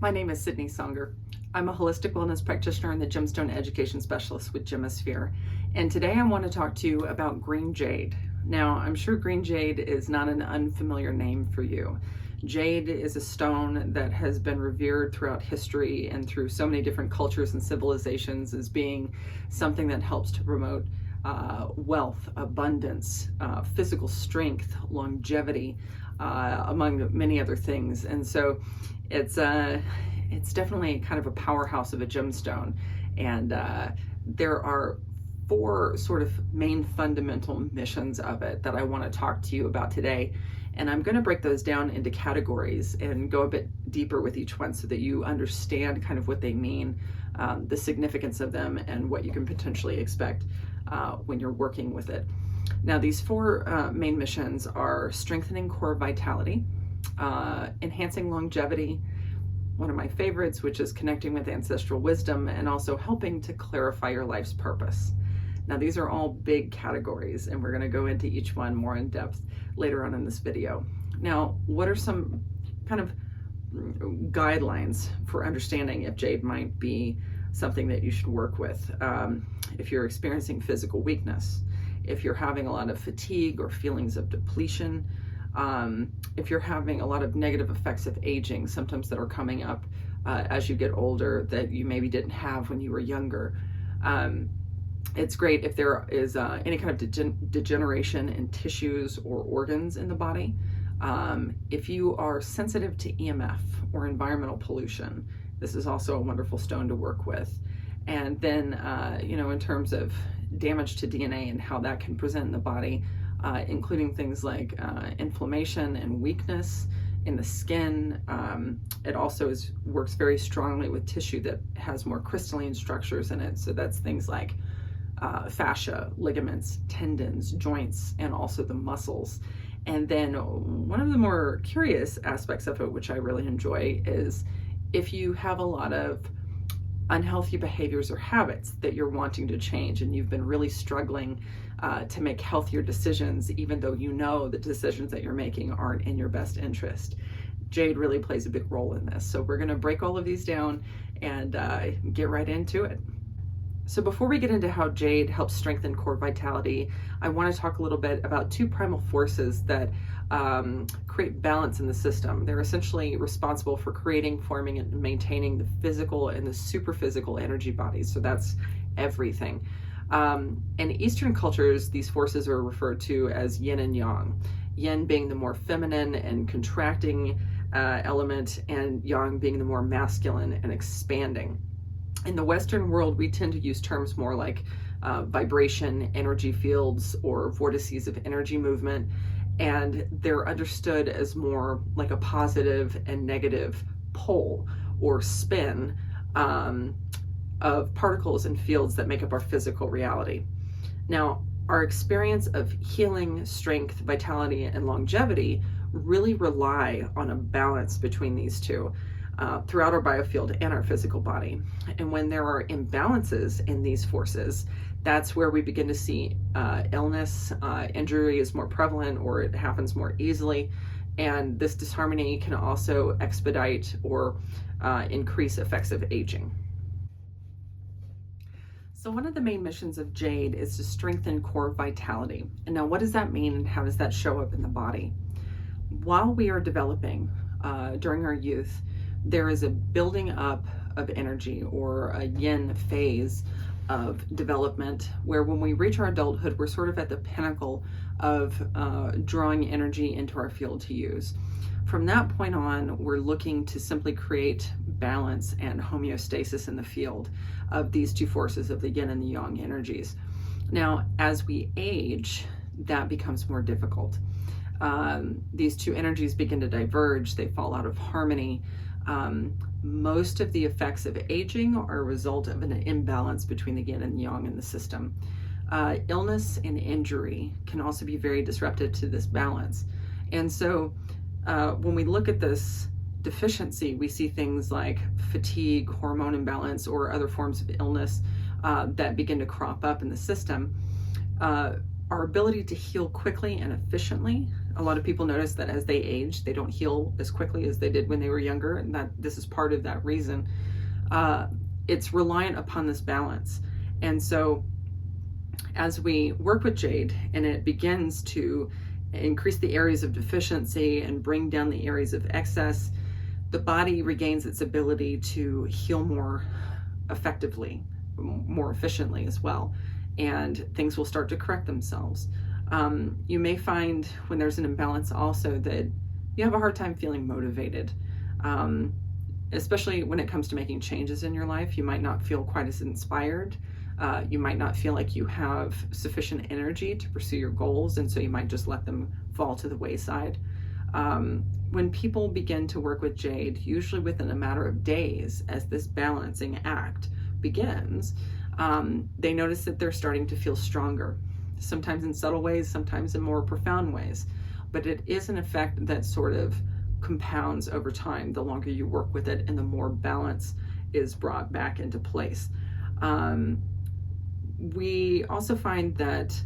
My name is Sydney Songer. I'm a holistic wellness practitioner and the Gemstone Education Specialist with Gemisphere. And today I want to talk to you about green jade. Now, I'm sure green jade is not an unfamiliar name for you. Jade is a stone that has been revered throughout history and through so many different cultures and civilizations as being something that helps to promote wealth, abundance, physical strength, longevity, among many other things. And so it's definitely kind of a powerhouse of a gemstone. And there are four sort of main fundamental missions of it that I want to talk to you about today. And I'm going to break those down into categories and go a bit deeper with each one so that you understand kind of what they mean, the significance of them, and what you can potentially expect when you're working with it. Now, these four main missions are strengthening core vitality, enhancing longevity, one of my favorites, which is connecting with ancestral wisdom, and also helping to clarify your life's purpose. Now, these are all big categories, and we're going to go into each one more in depth later on in this video. Now, what are some kind of guidelines for understanding if jade might be something that you should work with? If you're experiencing physical weakness, if you're having a lot of fatigue or feelings of depletion, if you're having a lot of negative effects of aging, symptoms that are coming up as you get older that you maybe didn't have when you were younger. It's great if there is any kind of degeneration in tissues or organs in the body. If you are sensitive to EMF or environmental pollution, this is also a wonderful stone to work with. And then, in terms of damage to DNA and how that can present in the body, including things like inflammation and weakness in the skin. It also works very strongly with tissue that has more crystalline structures in it. So that's things like fascia, ligaments, tendons, joints, and also the muscles. And then one of the more curious aspects of it, which I really enjoy, is if you have a lot of unhealthy behaviors or habits that you're wanting to change and you've been really struggling to make healthier decisions, even though you know the decisions that you're making aren't in your best interest. Jade really plays a big role in this. So we're going to break all of these down and get right into it. So before we get into how jade helps strengthen core vitality, I want to talk a little bit about two primal forces that create balance in the system. They're essentially responsible for creating, forming, and maintaining the physical and the superphysical energy bodies. So that's everything. In Eastern cultures, these forces are referred to as yin and yang. Yin being the more feminine and contracting element, and yang being the more masculine and expanding. In the Western world, we tend to use terms more like vibration, energy fields, or vortices of energy movement, and they're understood as more like a positive and negative pole or spin of particles and fields that make up our physical reality. Now, our experience of healing, strength, vitality, and longevity really rely on a balance between these two. Throughout our biofield and our physical body. And when there are imbalances in these forces, that's where we begin to see illness, injury is more prevalent, or it happens more easily. And this disharmony can also expedite or increase effects of aging. So one of the main missions of jade is to strengthen core vitality. And now what does that mean, and how does that show up in the body? While we are developing during our youth, there is a building up of energy, or a yin phase of development, where when we reach our adulthood, we're sort of at the pinnacle of drawing energy into our field to use. From that point on, we're looking to simply create balance and homeostasis in the field of these two forces of the yin and the yang energies. Now, as we age, that becomes more difficult. These two energies begin to diverge, they fall out of harmony. Most of the effects of aging are a result of an imbalance between the yin and yang in the system. Illness and injury can also be very disruptive to this balance. And so when we look at this deficiency, we see things like fatigue, hormone imbalance, or other forms of illness that begin to crop up in the system. Our ability to heal quickly and efficiently A lot of people notice that as they age, they don't heal as quickly as they did when they were younger, and that this is part of that reason. It's reliant upon this balance. And so as we work with jade and it begins to increase the areas of deficiency and bring down the areas of excess, the body regains its ability to heal more effectively, more efficiently as well, and things will start to correct themselves. You may find when there's an imbalance also that you have a hard time feeling motivated, especially when it comes to making changes in your life. You might not feel quite as inspired. You might not feel like you have sufficient energy to pursue your goals, and so you might just let them fall to the wayside. When people begin to work with jade, usually within a matter of days, as this balancing act begins, they notice that they're starting to feel stronger, sometimes in subtle ways, sometimes in more profound ways. But it is an effect that sort of compounds over time the longer you work with it and the more balance is brought back into place. We also find that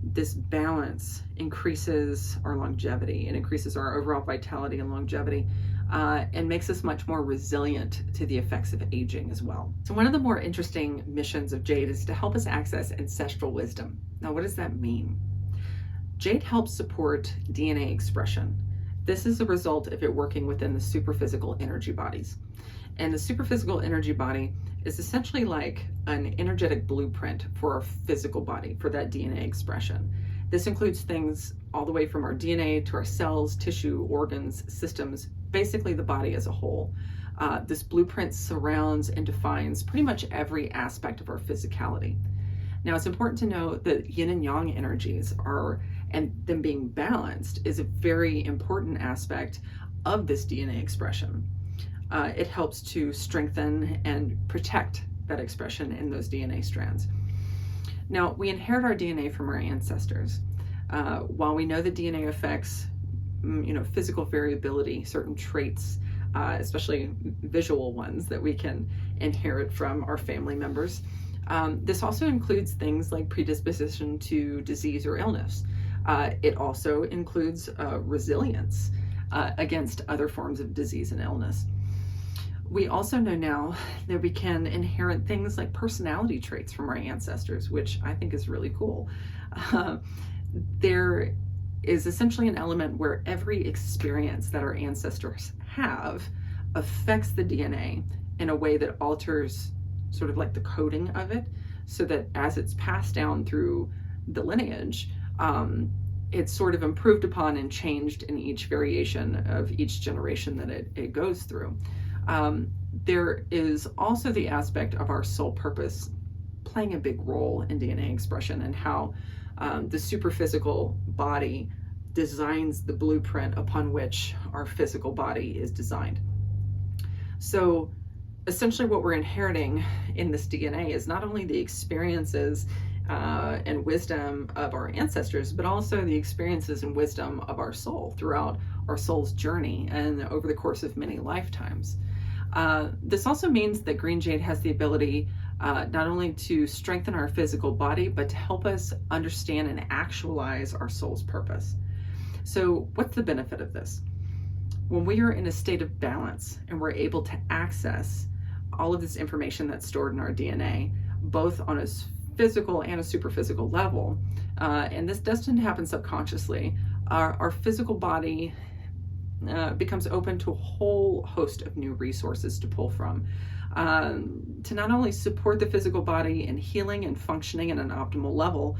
this balance increases our longevity and increases our overall vitality and longevity, and makes us much more resilient to the effects of aging as well. So one of the more interesting missions of jade is to help us access ancestral wisdom. Now, what does that mean? Jade helps support DNA expression. This is a result of it working within the superphysical energy bodies. And the superphysical energy body is essentially like an energetic blueprint for our physical body, for that DNA expression. This includes things all the way from our DNA to our cells, tissue, organs, systems, basically the body as a whole. This blueprint surrounds and defines pretty much every aspect of our physicality. Now, it's important to know that yin and yang energies and them being balanced is a very important aspect of this DNA expression. It helps to strengthen and protect that expression in those DNA strands. Now, we inherit our DNA from our ancestors. While we know that DNA affects, physical variability, certain traits, especially visual ones that we can inherit from our family members, this also includes things like predisposition to disease or illness. It also includes resilience against other forms of disease and illness. We also know now that we can inherit things like personality traits from our ancestors, which I think is really cool. There is essentially an element where every experience that our ancestors have affects the DNA in a way that alters sort of like the coding of it, so that as it's passed down through the lineage, it's sort of improved upon and changed in each variation of each generation that it goes through. There is also the aspect of our soul purpose playing a big role in DNA expression, and how the superphysical body designs the blueprint upon which our physical body is designed. So essentially what we're inheriting in this DNA is not only the experiences and wisdom of our ancestors, but also the experiences and wisdom of our soul throughout our soul's journey and over the course of many lifetimes. This also means that green jade has the ability not only to strengthen our physical body, but to help us understand and actualize our soul's purpose. So what's the benefit of this? When we are in a state of balance and we're able to access all of this information that's stored in our DNA, both on a physical and a superphysical level, and this doesn't happen subconsciously, our physical body becomes open to a whole host of new resources to pull from, to not only support the physical body in healing and functioning at an optimal level,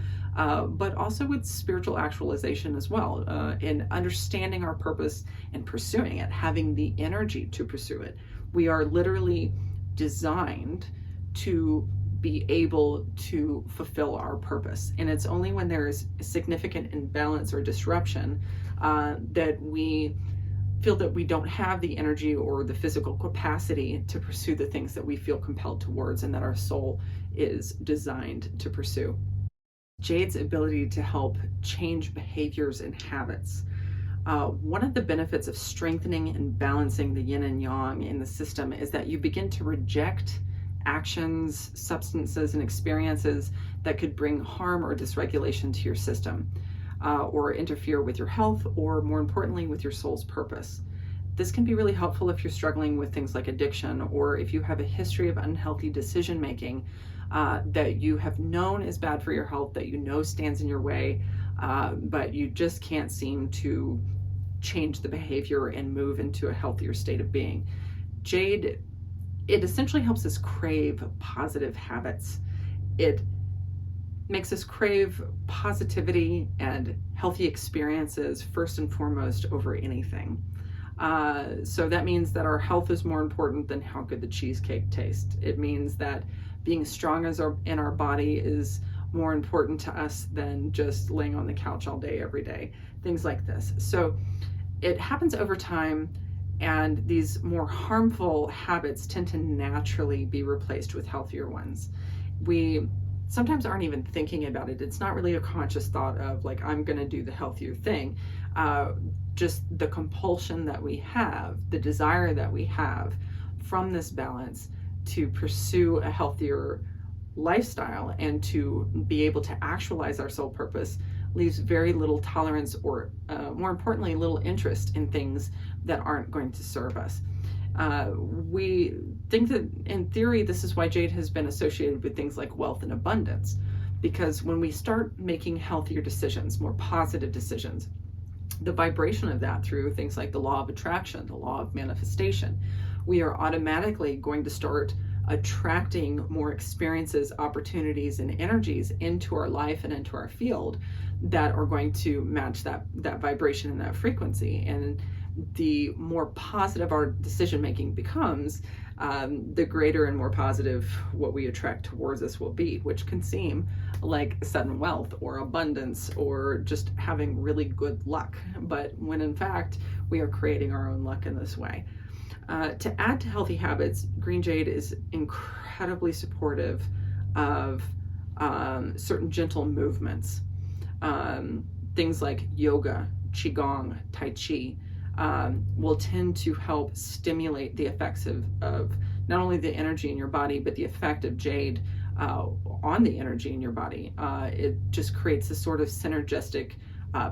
but also with spiritual actualization as well, in understanding our purpose and pursuing it, having the energy to pursue it. We are literally designed to be able to fulfill our purpose. And it's only when there's significant imbalance or disruption that we feel that we don't have the energy or the physical capacity to pursue the things that we feel compelled towards and that our soul is designed to pursue. Jade's ability to help change behaviors and habits. One of the benefits of strengthening and balancing the yin and yang in the system is that you begin to reject actions, substances, and experiences that could bring harm or dysregulation to your system. or interfere with your health, or more importantly, with your soul's purpose. This can be really helpful if you're struggling with things like addiction, or if you have a history of unhealthy decision making that you have known is bad for your health, that you know stands in your way, but you just can't seem to change the behavior and move into a healthier state of being. Jade, it essentially helps us crave positive habits. It makes us crave positivity and healthy experiences first and foremost over anything. So that means that our health is more important than how good the cheesecake tastes. It means that being strong in our body is more important to us than just laying on the couch all day, every day, things like this. So it happens over time, and these more harmful habits tend to naturally be replaced with healthier ones. We sometimes aren't even thinking about it. It's not really a conscious thought of like, I'm going to do the healthier thing. Just the compulsion that we have, the desire that we have from this balance to pursue a healthier lifestyle and to be able to actualize our soul purpose leaves very little tolerance, or more importantly, little interest in things that aren't going to serve us. We think that in theory, this is why jade has been associated with things like wealth and abundance, because when we start making healthier decisions, more positive decisions, the vibration of that through things like the law of attraction, the law of manifestation, we are automatically going to start attracting more experiences, opportunities, and energies into our life and into our field that are going to match that vibration and that frequency. And the more positive our decision making becomes, the greater and more positive what we attract towards us will be, which can seem like sudden wealth or abundance or just having really good luck. But when in fact, we are creating our own luck in this way. To add to healthy habits, green jade is incredibly supportive of certain gentle movements. Things like yoga, qigong, tai chi will tend to help stimulate the effects of not only the energy in your body, but the effect of jade on the energy in your body. It just creates a sort of synergistic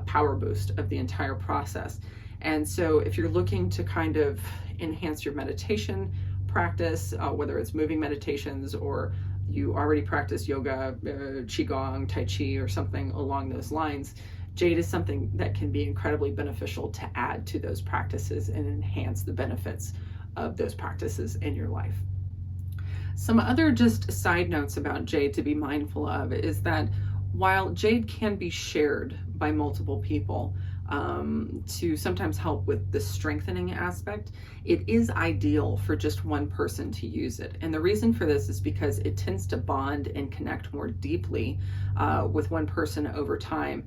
power boost of the entire process. And so if you're looking to kind of enhance your meditation practice, whether it's moving meditations or you already practice yoga, qigong, tai chi, or something along those lines, jade is something that can be incredibly beneficial to add to those practices and enhance the benefits of those practices in your life. Some other just side notes about jade to be mindful of is that while jade can be shared by multiple people, to sometimes help with the strengthening aspect, it is ideal for just one person to use it. And the reason for this is because it tends to bond and connect more deeply with one person over time,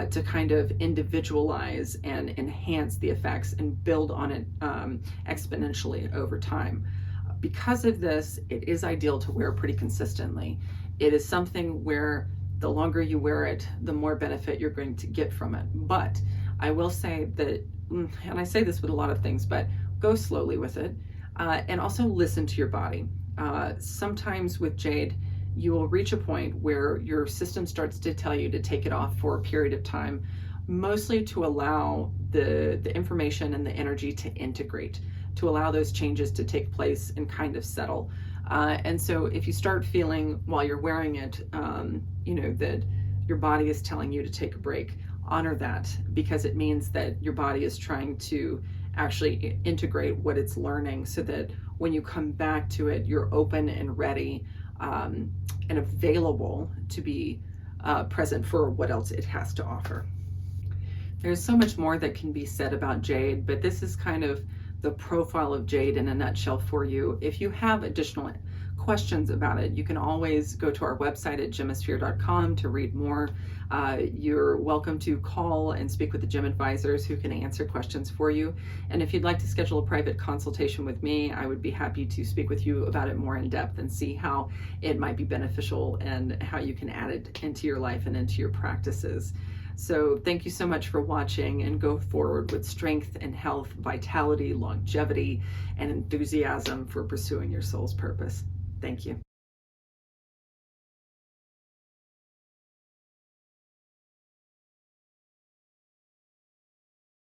to kind of individualize and enhance the effects and build on it exponentially over time. Because of this, it is ideal to wear pretty consistently. It is something where the longer you wear it, the more benefit you're going to get from it. But I will say that, and I say this with a lot of things, but go slowly with it, and also listen to your body. Sometimes with jade, you will reach a point where your system starts to tell you to take it off for a period of time, mostly to allow the information and the energy to integrate, to allow those changes to take place and kind of settle. And so if you start feeling while you're wearing it, that your body is telling you to take a break, honor that, because it means that your body is trying to actually integrate what it's learning so that when you come back to it, you're open and ready and available to be present for what else it has to offer. There's so much more that can be said about jade, but this is kind of the profile of jade in a nutshell for you. If you have additional questions about it, you can always go to our website at gemisphere.com to read more. You're welcome to call and speak with the gem advisors who can answer questions for you. And if you'd like to schedule a private consultation with me, I would be happy to speak with you about it more in depth and see how it might be beneficial and how you can add it into your life and into your practices. So thank you so much for watching, and go forward with strength and health, vitality, longevity, and enthusiasm for pursuing your soul's purpose. Thank you.